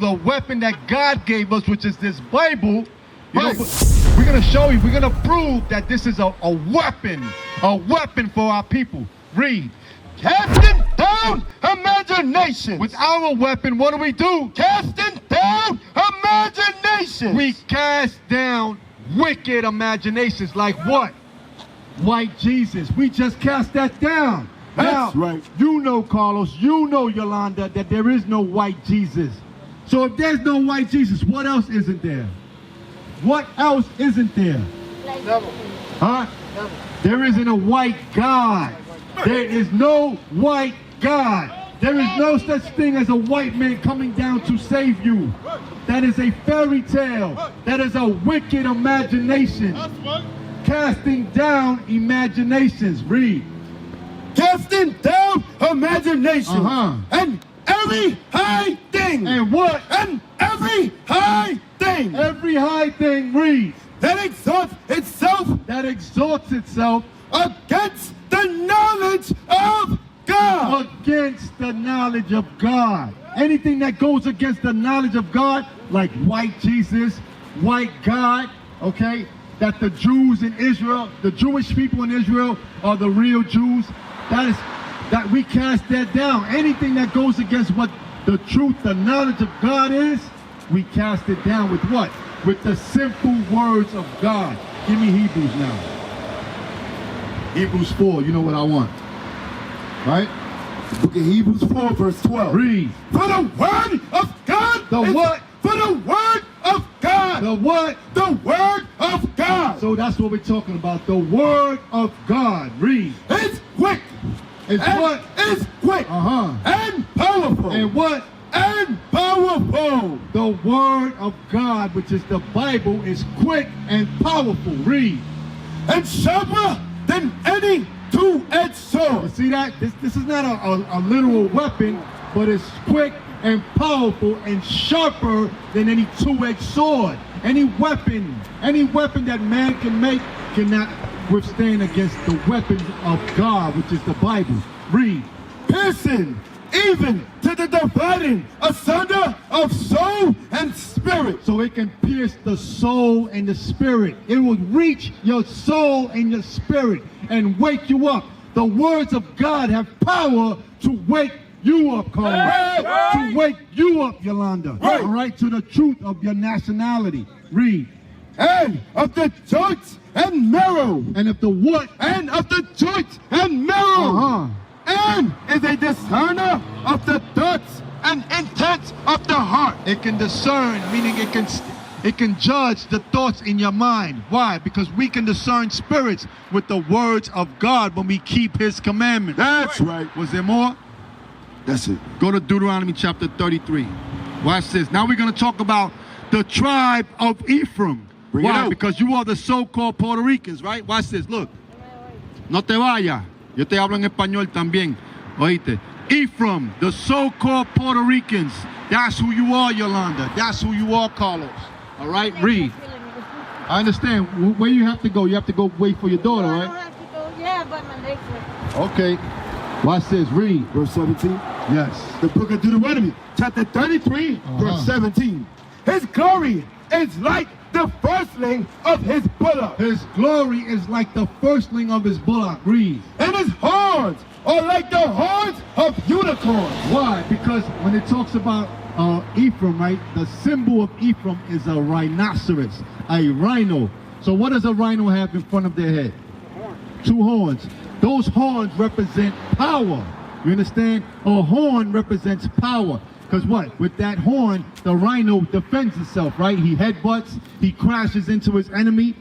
the weapon that God gave us, which is this Bible. You know, we're going to show you, we're going to prove that this is a weapon for our people. Read. Casting down imagination. With our weapon, what do? Casting down imagination. We cast down wicked imaginations. Like what? White Jesus. We just cast that down. That's now, right. You know, Carlos, you know, Yolanda, that there is no white Jesus. So if there's no white Jesus, what else isn't there? What else isn't there? Devil. Huh? Devil. There isn't a white God. There is no white God. There is no such thing as a white man coming down to save you. That is a fairy tale. That is a wicked imagination. Casting down imaginations. Read. Casting down imagination. And every high thing. And what? And every high thing. Every high thing reads. That exalts itself. That exalts itself. Against the knowledge of God. Against the knowledge of God. Anything that goes against the knowledge of God, like white Jesus, white God, okay? That the Jews in Israel, the Jewish people in Israel are the real Jews. That we cast that down. Anything that goes against what the truth, the knowledge of God is, we cast it down with what? With the simple words of God. Give me Hebrews now. Hebrews 4, you know what I want. Right? The book of Hebrews 4, verse 12. Read. For the word of God. The what? For the word of God. The what? The word of God. So that's what we're talking about. The word of God. Read. It's quick. It's what? It's quick. And powerful. And what? And powerful. The word of God, which is the Bible, is quick and powerful. Read. And sharper than any two-edged sword. You see that? This is not a literal weapon, but it's quick and powerful and sharper than any two-edged sword. Any weapon that man can make cannot withstand against the weapons of God, which is the Bible. Read. Piercing even to the dividing asunder of soul and spirit. So it can pierce the soul and the spirit. It will reach your soul and your spirit and wake you up. The words of God have power to wake you up, Carl. To wake you up, Yolanda. All right, to the truth of your nationality. Read. And of the joints and marrow. And of the what? And of the joints and marrow. And is a discerner of the thoughts and intents of the heart. It can discern, meaning it can judge the thoughts in your mind. Why? Because we can discern spirits with the words of God when we keep his commandments. That's right. Was there more? That's it. Go to Deuteronomy chapter 33. Watch this. Now we're going to talk about the tribe of Ephraim. Why? Because you are the so-called Puerto Ricans, right? Watch this. Look. No te vayas. Yo te hablo en español también. Oíste. Ephraim, the so-called Puerto Ricans. That's who you are, Yolanda. That's who you are, Carlos. All right, read. I understand. Where you have to go? You have to go wait for your daughter, right? I don't have to go. Yeah, but my legs are... Okay. Watch this. Read. Verse 17. Yes. The book of Deuteronomy, chapter 33, verse 17. His glory is like the firstling of his bullock. His glory is like the firstling of his bullock. Read. And his horns are like the horns of unicorns. Why? Because when it talks about Ephraim, right, the symbol of Ephraim is a rhinoceros, a rhino. So what does a rhino have in front of their head? Two horns. Those horns represent power. You understand? A horn represents power. Because what? With that horn, the rhino defends itself, right? He headbutts, he crashes into his enemy.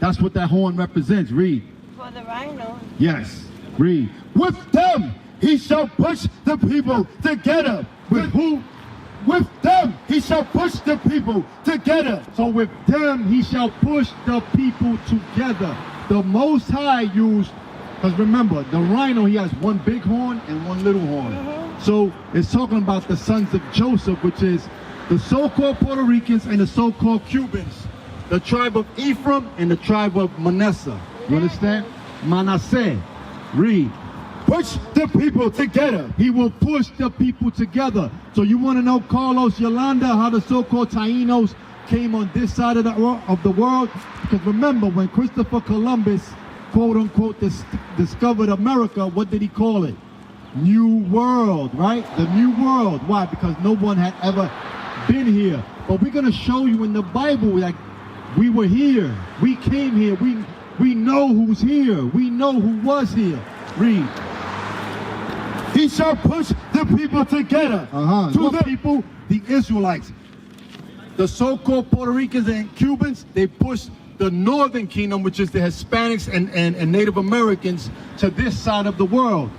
That's what that horn represents. Read. For the rhino. Yes. Read. With them he shall push the people together. With who? With them he shall push the people together. So with them he shall push the people together. The Most High used, because remember, the rhino, he has one big horn and one little horn. So it's talking about the sons of Joseph, which is the so-called Puerto Ricans and the so-called Cubans. The tribe of Ephraim and the tribe of Manasseh. You understand? Manasseh. Read. push the people together. He will push the people together. So you want to know, Carlos, Yolanda, how the so-called Tainos came on this side of the world? Because remember, when Christopher Columbus, quote unquote, discovered America, what did he call it? New World, right? The New World. Why? Because no one had ever been here. But we're going to show you in the Bible, like, we were here. We came here. We know who's here. We know who was here. Read. He shall push the people together. To the people, the Israelites. The so-called Puerto Ricans and Cubans, they pushed the northern kingdom, which is the Hispanics and Native Americans, to this side of the world.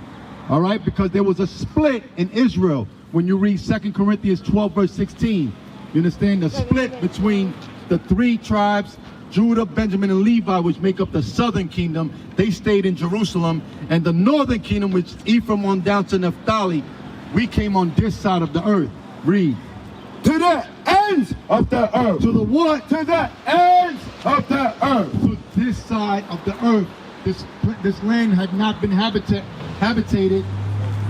All right? Because there was a split in Israel. When you read 2 Corinthians 12, verse 16, you understand the split between the three tribes, Judah, Benjamin, and Levi, which make up the southern kingdom. They stayed in Jerusalem. And the northern kingdom, which is Ephraim on down to Naphtali, we came on this side of the earth. Read. To the ends of the earth. To the what? To the ends of the earth. To this side of the earth. This land had not been habitated,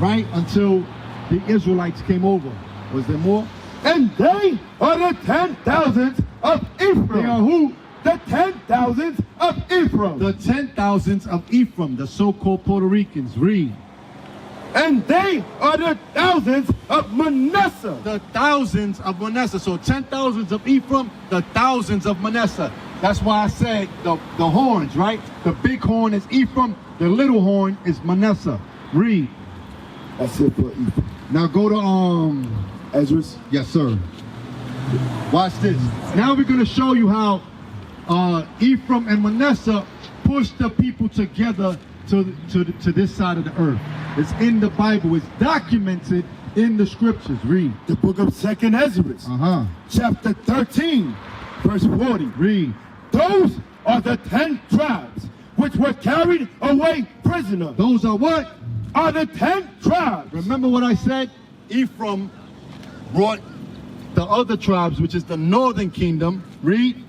right, until the Israelites came over. Was there more? And they are the 10,000s of Ephraim. They are who? The 10,000s of Ephraim. The 10,000s of Ephraim, the so-called Puerto Ricans. Read. And they are the thousands of Manasseh. The thousands of Manasseh. So 10,000s of Ephraim, the thousands of Manasseh. That's why I said the horns, right? The big horn is Ephraim, the little horn is Manasseh. Read. That's it for Ephraim. Now go to Ezra's. Yes, sir. Watch this. Now we're going to show you how Ephraim and Manasseh pushed the people together to this side of the earth. It's in the Bible. It's documented in the scriptures. Read. The book of 2nd Ezra. Chapter 13, verse 40. Read. Those are the 10 tribes which were carried away prisoner. Those are what? Are the 10 tribes. Remember what I said? Ephraim brought the other tribes, which is the northern kingdom. Read.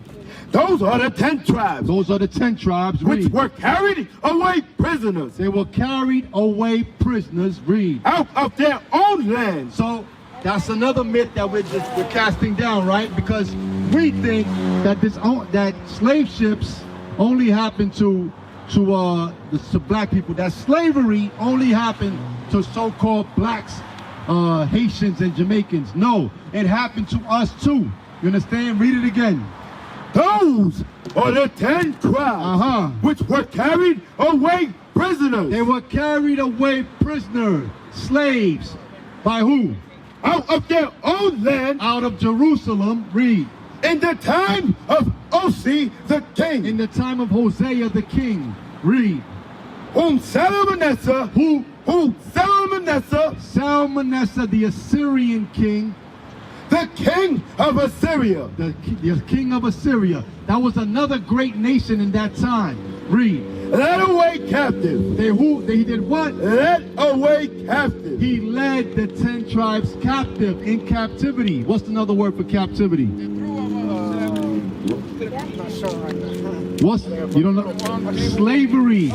Those are the 10 tribes. Those are the 10 tribes. Read. Which were carried away prisoners. They were carried away prisoners. Read. Out of their own land. So that's another myth that we're casting down, right? Because we think that that slave ships only happened to black people. That slavery only happened to so-called blacks, Haitians, and Jamaicans. No, it happened to us too. You understand? Read it again. Those are the 10 tribes which were carried away prisoners. They were carried away prisoners, slaves. By who? Out of their own land. Out of Jerusalem. Read. In the time of Osee the king. In the time of Hosea the king. Read. Whom Salmanasseh, Salmanasseh, the Assyrian king. The king of Assyria. The king of Assyria. That was another great nation in that time. Read. Led away captive. They did what? Led away captive. He led the 10 tribes captive, in captivity. What's another word for captivity? What's, you don't know? Slavery.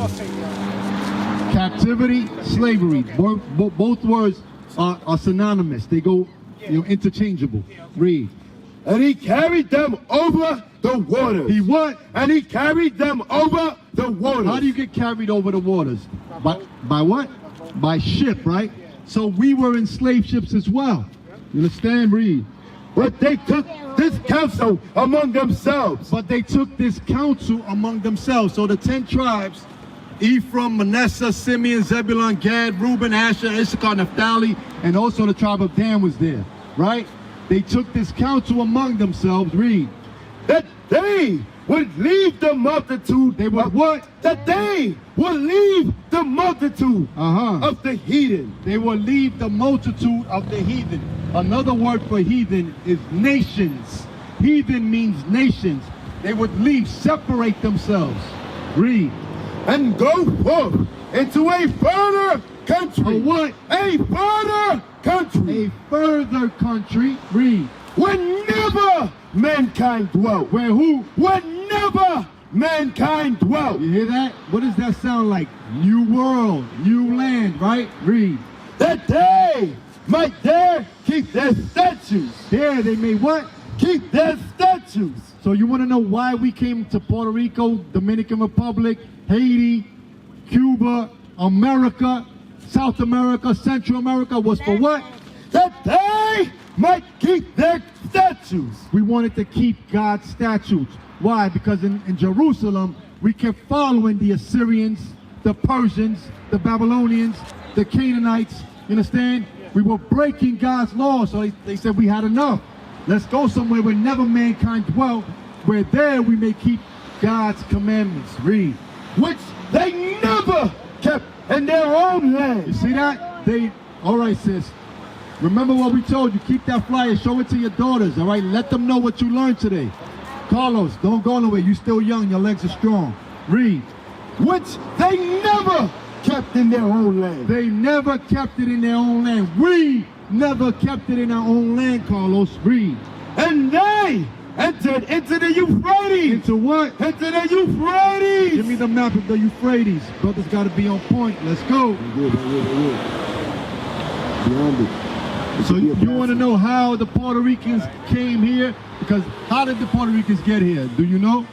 Captivity, slavery. Both words are synonymous. They go interchangeable. Read. And he carried them over the waters. He what? And he carried them over the waters. How do you get carried over the waters? By what? By ship, right? So we were in slave ships as well. You understand? Read. But they took this counsel among themselves. So the 10 tribes, Ephraim, Manasseh, Simeon, Zebulun, Gad, Reuben, Asher, Issachar, Naphtali, and also the tribe of Dan was there, right? They took this counsel among themselves. Read. That they would leave the multitude. They would what? That they would leave the multitude of the heathen. They will leave the multitude of the heathen. Another word for heathen is nations. Heathen means nations. They would leave, separate themselves. Read. And go forth into a further country. A what? A further country. A further country. Read. Where never mankind dwelt. Where who? Where never mankind dwelt. You hear that? What does that sound like? New world, new land, right? Read. That they might there keep their statutes. There they made what? Keep their statutes. So you want to know why we came to Puerto Rico, Dominican Republic, Haiti, Cuba, America, South America, Central America was for what? That they might keep their statutes. We wanted to keep God's statutes. Why? Because in Jerusalem, we kept following the Assyrians, the Persians, the Babylonians, the Canaanites. You understand? We were breaking God's law, so they said we had enough. Let's go somewhere where never mankind dwelt, where there we may keep God's commandments. Read. Which they never kept in their own You land. see that? All right, sis. Remember what we told you. Keep that flyer. Show it to your daughters, all right? Let them know what you learned today. Carlos, don't go nowhere. You're still young. Your legs are strong. Read. Which they never kept in their own land. They never kept it in their own land. We never kept it in our own land, Carlos. Read. And they entered into the Euphrates. Into what? Into the Euphrates. Give me the map of the Euphrates. Brothers got to be on point. Let's go. Beyond it. So you want to know how the Puerto Ricans came here? Because how did the Puerto Ricans get here? Do you know?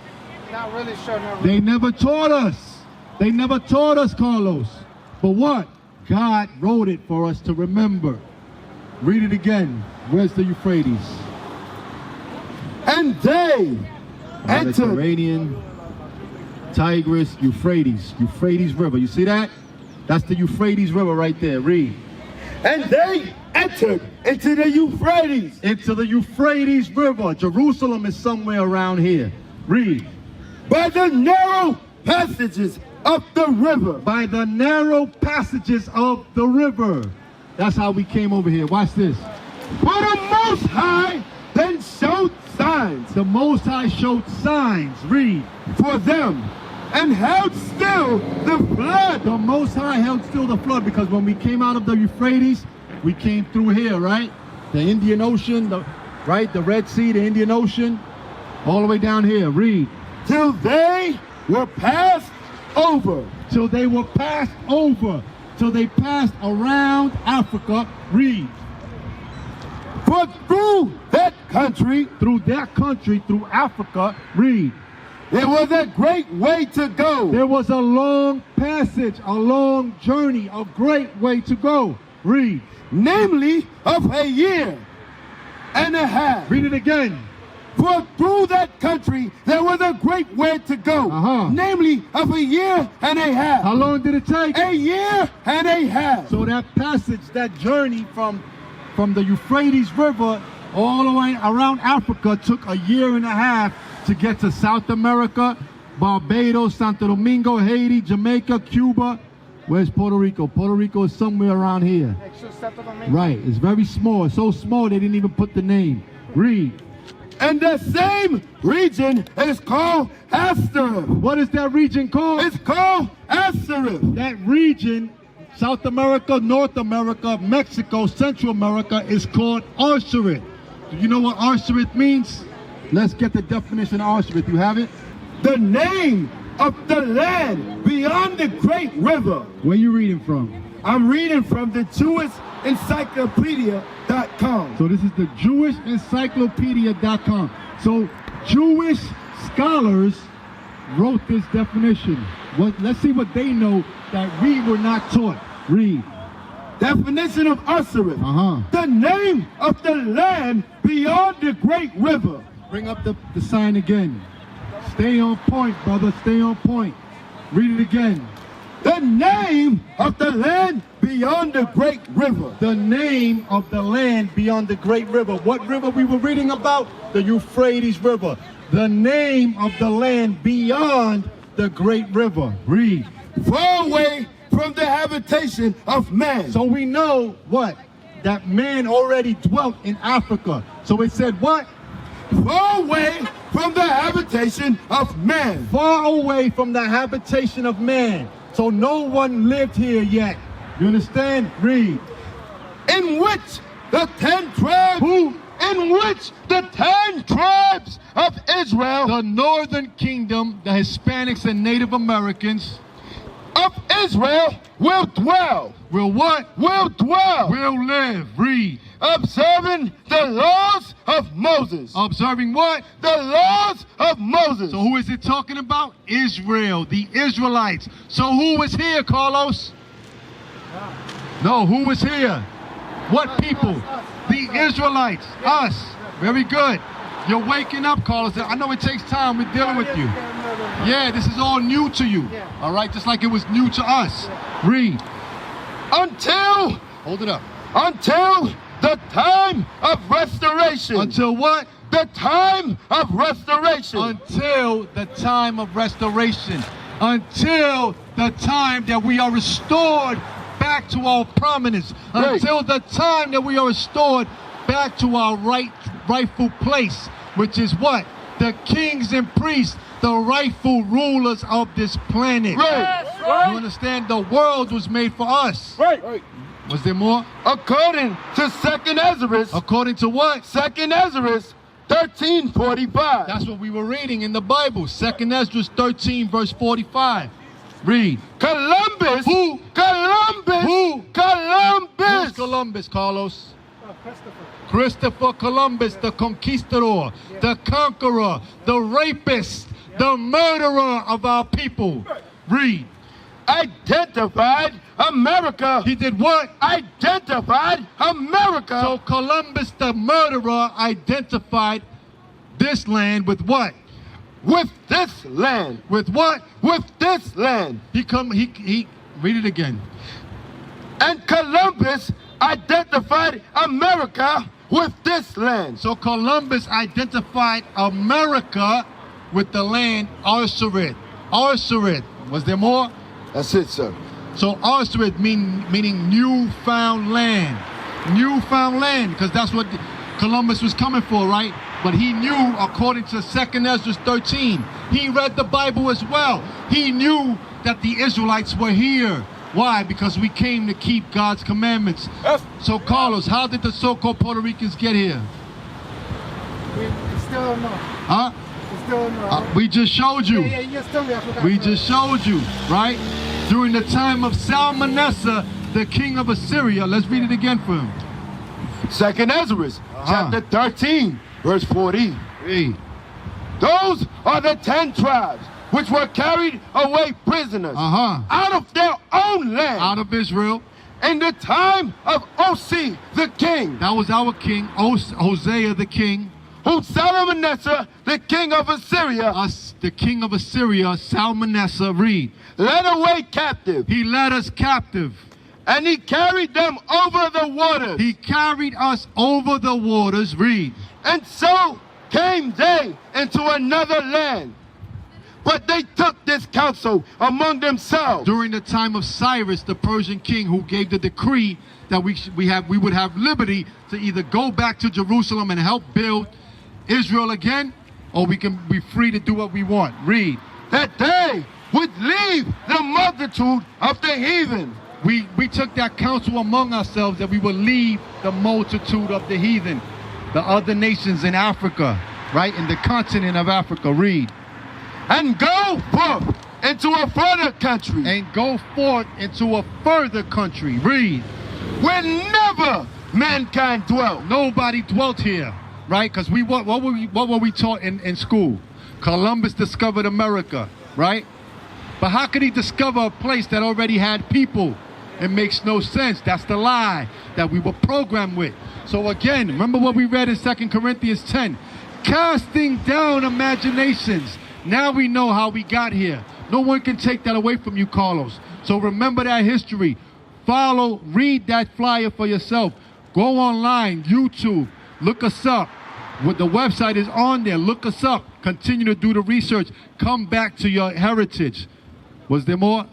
Not really sure. They never taught us. They never taught us, Carlos. But what? God wrote it for us to remember. Read it again. Where's the Euphrates? And they entered. Mediterranean, Tigris, Euphrates. Euphrates River. You see that? That's the Euphrates River right there. Read. And they entered into the Euphrates. Into the Euphrates River. Jerusalem is somewhere around here. Read. By the narrow passages of the river. By the narrow passages of the river. That's how we came over here. Watch this. For the Most High then showed signs The Most High showed signs. Read. for them and held still the flood. The Most High held still the flood because when we came out of the Euphrates, we came through here, right? The Indian Ocean, the Red Sea, the Indian Ocean, all the way down here. Read. Till they were passed over. Till they were passed over. Till they passed around Africa. Read. For through that country, Through that country, through Africa. Read. there was a great way to go. There was a long passage, a long journey, a great way to go. Read. Namely of a year and a half. Read it again. For through that country there was a great way to go. Namely of a year and a half. How long did it take? A year and a half. So that passage, that journey from the Euphrates River all the way around Africa took a year and a half to get to South America, Barbados, Santo Domingo, Haiti, Jamaica, Cuba. Where's Puerto Rico? Puerto Rico is somewhere around here. Right, it's very small. It's so small they didn't even put the name. Read. And the same region is called Asaph. What is that region called? It's called Asaph. That region, South America, North America, Mexico, Central America, is called Asaph. Do you know what Asaph means? Let's get the definition of Asaph. You have it? The name of the land beyond the great river. Where you reading from? I'm reading from the Jewish Encyclopedia.com. So this is the Jewish Encyclopedia.com. So Jewish scholars wrote this definition. Well, let's see what they know that we were not taught. Read. Definition of Asaph. The name of the land beyond the great river. Bring up the sign again. Stay on point, brother. Stay on point. Read it again. The name of the land beyond the great river. The name of the land beyond the great river. What river we were reading about? The Euphrates River. The name of the land beyond the great river. Read. Far away from the habitation of man. So we know what? That man already dwelt in Africa. So it said what? Far away from the habitation of man. Far away from the habitation of man. So no one lived here yet. You understand? Read. In which the 10 tribes. Who? in which the 10 tribes of Israel, the northern kingdom, the Hispanics and Native Americans of Israel will dwell. will what? Will dwell. Will live. Read. Observing the laws of Moses. Observing what? The laws of Moses. So who is it talking about? Israel, the Israelites. So who was here, Carlos? No, who was here? What people? The Israelites. Us. Very good. You're waking up, Carlos. I know it takes time. We're dealing with you. Yeah, this is all new to you. All right, just like it was new to us. Read. Until, Hold it up. until the time of restoration. Until what? The time of restoration. Until the time of restoration. Until the time that we are restored back to our prominence. Right. Until the time that we are restored back to our rightful place, which is what? The kings and priests, the rightful rulers of this planet. Right. You understand? The world was made for us. Right. Was there more? According to 2nd Ezra, According to what? 2nd Ezra 13:45. That's what we were reading in the Bible. 2nd Ezra 13, verse 45. Read. Columbus. Who? Columbus. Who? Columbus. Who's Columbus, Carlos? Christopher Columbus, the conquistador, the conqueror, the rapist, the murderer of our people. Read. Identified America. He did what? Identified America. So Columbus, the murderer, identified this land with what? With this land. With what? With this land. He read it again. And Columbus identified America with this land. So Columbus identified America with the land Arsarid. Arsarid. Was there more? That's it, sir. So Arsarid meaning newfound land. Newfound land, because that's what Columbus was coming for, right? But he knew, according to 2nd Ezra 13, he read the Bible as well. He knew that the Israelites were here. Why? Because we came to keep God's commandments. So Carlos, how did the so-called Puerto Ricans get here? We still don't know. Huh? We still don't know. We just showed you. Yeah, you just told me. I forgot. We just showed you, right? During the time of Salmanasseh, the king of Assyria. Let's read it again for him. 2nd Ezra, chapter 13, verse 40. Read. Those are the 10 tribes which were carried away prisoners out of their own land. Out of Israel. In the time of Osee the king. That was our king, Hosea the king. Whom Salmanasseh, the king of Assyria, The king of Assyria, Salmanasseh, read. led away captive. He led us captive. And he carried them over the waters. He carried us over the waters, read. And so came they into another land. But they took this counsel among themselves. During the time of Cyrus, the Persian king, who gave the decree that we would have liberty to either go back to Jerusalem and help build Israel again, or we can be free to do what we want. Read. That they would leave the multitude of the heathen. We took that counsel among ourselves that we would leave the multitude of the heathen, the other nations in Africa, right? In the continent of Africa. Read. And go forth into a further country. And go forth into a further country. Read. Where never mankind dwelt. Nobody dwelt here, right? Because what were we taught in school? Columbus discovered America, right? But how could he discover a place that already had people? It makes no sense. That's the lie that we were programmed with. So again, remember what we read in 2 Corinthians 10. Casting down imaginations. Now we know how we got here. No one can take that away from you, Carlos. So remember that history. Follow, read that flyer for yourself. Go online, YouTube, look us up. The website is on there. Look us up. Continue to do the research. Come back to your heritage. Was there more?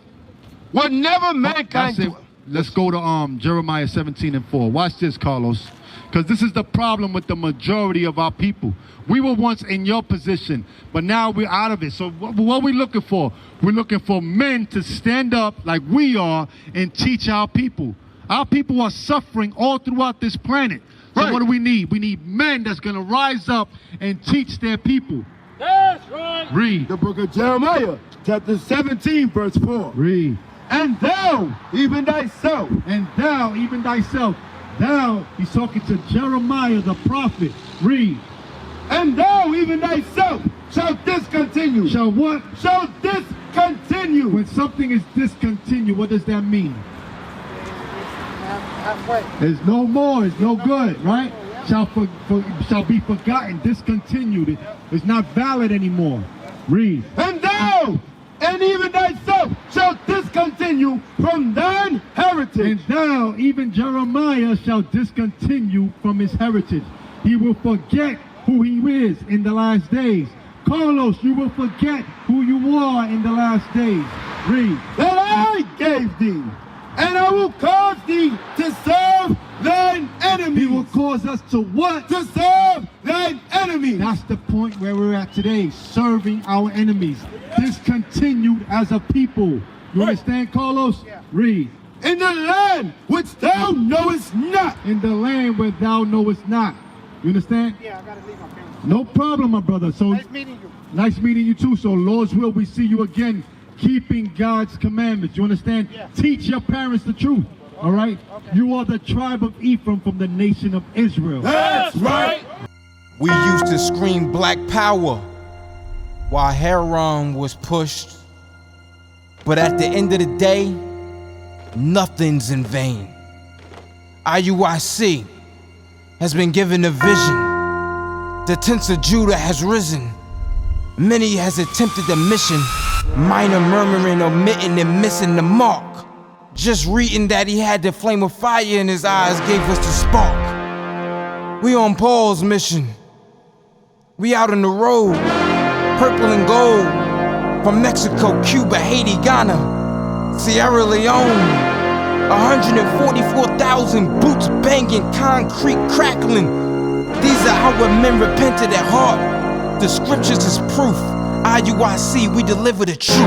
Where never mankind dwelt. Let's go to Jeremiah 17:4. Watch this, Carlos. Because this is the problem with the majority of our people. We were once in your position, but now we're out of it. So what are we looking for? We're looking for men to stand up like we are and teach our people. Our people are suffering all throughout this planet. So Right. what do we need? We need men that's going to rise up and teach their people. That's right. Read. The book of Jeremiah, chapter 17, verse 4. Read. And thou, even thyself, And thou, even thyself, thou, he's talking to Jeremiah the prophet. Read. and thou, even thyself, shall discontinue. Shall what? Shall discontinue. When something is discontinued, what does that mean? Halfway. There's no more, it's no good, right? Shall be forgotten, discontinued. It's not valid anymore. Read. And thou, and even thyself, shall discontinue from thine heritage. And thou, even Jeremiah, shall discontinue from his heritage. He will forget who he is in the last days. Carlos, you will forget who you are in the last days. Read. That I gave thee, and I will cause thee to serve thine enemies. He will cause us to what? To serve thine enemies. That's the point where we're at today, serving our enemies. Discontinued as a people. You Right. understand, Carlos? Yeah. Read. In the land which thou knowest not. In the land where thou knowest not. You understand? Yeah, I gotta leave my parents. No problem, my brother. So Nice meeting you. nice meeting you too. So Lord's will, we see you again, keeping God's commandments. You understand? Yeah. Teach your parents the truth. All right? Okay. You are the tribe of Ephraim from the nation of Israel. That's right. We used to scream black power while heroin was pushed. But at the end of the day, nothing's in vain. IUIC has been given a vision. The tents of Judah has risen. Many has attempted the mission, minor murmuring, omitting, and missing the mark. Just reading that he had the flame of fire in his eyes gave us the spark. We on Paul's mission. We out on the road, purple and gold, from Mexico, Cuba, Haiti, Ghana, Sierra Leone. 144,000 boots banging, concrete crackling. These are our men repented at heart. The scriptures is proof. IUIC, we deliver the truth.